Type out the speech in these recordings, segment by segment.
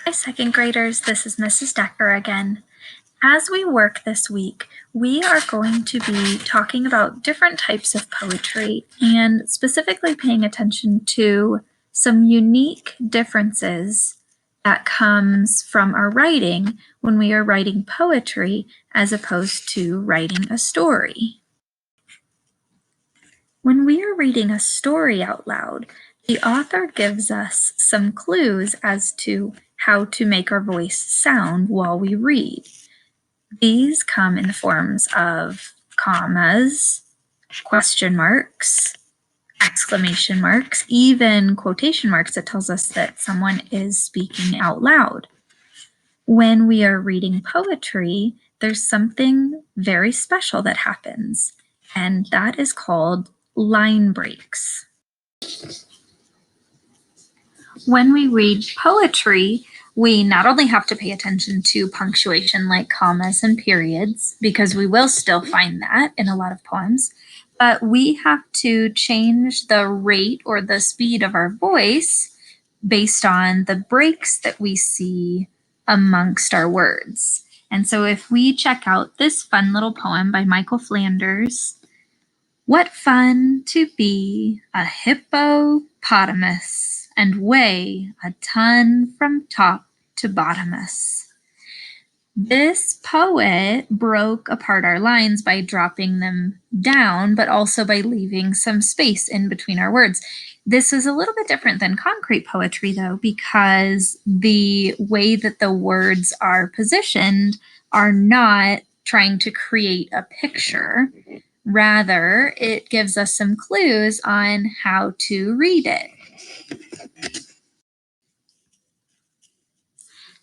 Hi, second graders. This is Mrs. Decker again. As we work this week, we are going to be talking about different types of poetry and specifically paying attention to some unique differences that comes from our writing when we are writing poetry as opposed to writing a story. When we are reading a story out loud, the author gives us some clues as to how to make our voice sound while we read. These come in the forms of commas, question marks, exclamation marks, even quotation marks that tells us that someone is speaking out loud. When we are reading poetry, there's something very special that happens, and that is called line breaks. When we read poetry, we not only have to pay attention to punctuation like commas and periods, because we will still find that in a lot of poems, but we have to change the rate or the speed of our voice based on the breaks that we see amongst our words. And so if we check out this fun little poem by Michael Flanders, "What fun to be a hippopotamus and weigh a ton from top to bottomus." This poet broke apart our lines by dropping them down, but also by leaving some space in between our words. This is a little bit different than concrete poetry, though, because the way that the words are positioned are not trying to create a picture. Rather, it gives us some clues on how to read it.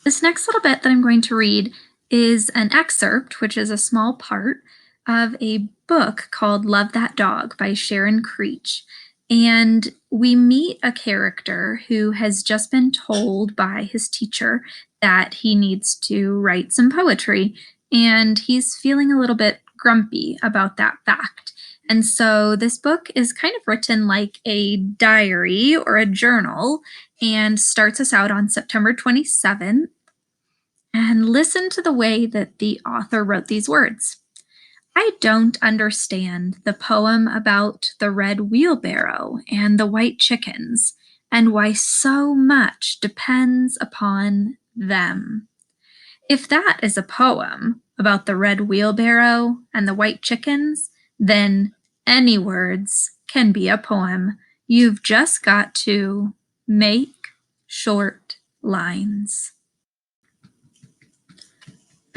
This next little bit that I'm going to read is an excerpt, which is a small part of a book called Love That Dog by Sharon Creech. And we meet a character who has just been told by his teacher that he needs to write some poetry, and he's feeling a little bit grumpy about that fact. And so this book is kind of written like a diary or a journal and starts us out on September 27th. And listen to the way that the author wrote these words. "I don't understand the poem about the red wheelbarrow and the white chickens, and why so much depends upon them. If that is a poem about the red wheelbarrow and the white chickens, then any words can be a poem. You've just got to make short lines."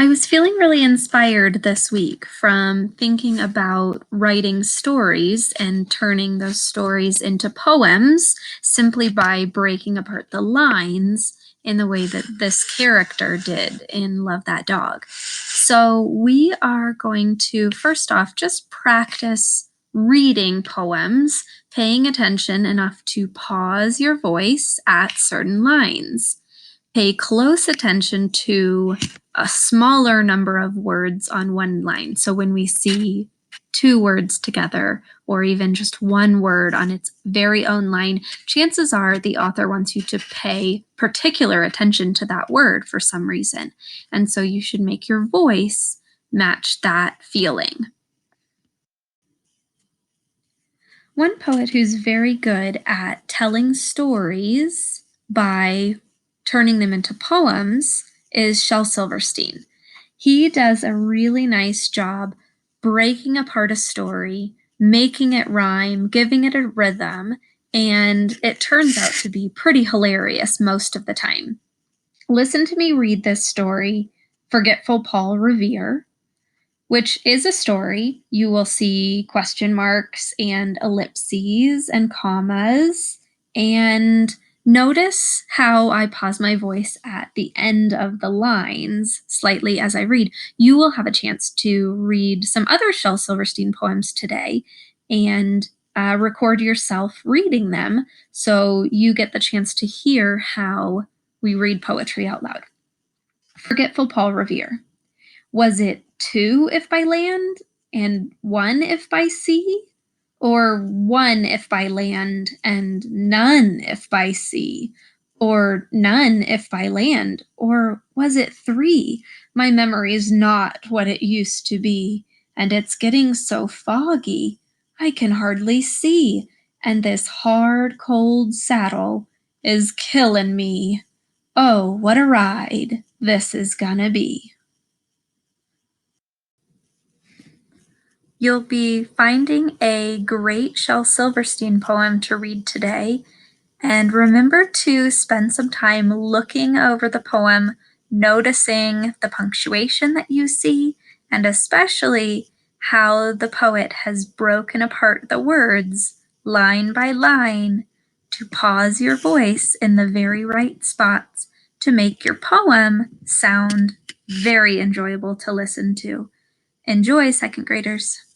I was feeling really inspired this week from thinking about writing stories and turning those stories into poems simply by breaking apart the lines in the way that this character did in Love That Dog. So we are going to first off just practice reading poems, paying attention enough to pause your voice at certain lines. Pay close attention to a smaller number of words on one line. So when we see two words together, or even just one word on its very own line, chances are the author wants you to pay particular attention to that word for some reason. And so you should make your voice match that feeling. One poet who's very good at telling stories by turning them into poems is Shel Silverstein. He does a really nice job breaking apart a story, making it rhyme, giving it a rhythm, and it turns out to be pretty hilarious most of the time. Listen to me read this story, Forgetful Paul Revere, which is a story. You will see question marks and ellipses and commas. And notice how I pause my voice at the end of the lines slightly as I read. You will have a chance to read some other Shel Silverstein poems today and record yourself reading them so you get the chance to hear how we read poetry out loud. Forgetful Paul Revere. Was it 2 if by land and 1 if by sea? Or 1 if by land and none if by sea? Or none if by land, or was it 3? My memory's not what it used to be, and it's getting so foggy I can hardly see, and this hard, cold saddle is killin' me. Oh, what a ride this is gonna be. You'll be finding a great Shel Silverstein poem to read today. And remember to spend some time looking over the poem, noticing the punctuation that you see, and especially how the poet has broken apart the words line by line to pause your voice in the very right spots to make your poem sound very enjoyable to listen to. Enjoy, second graders.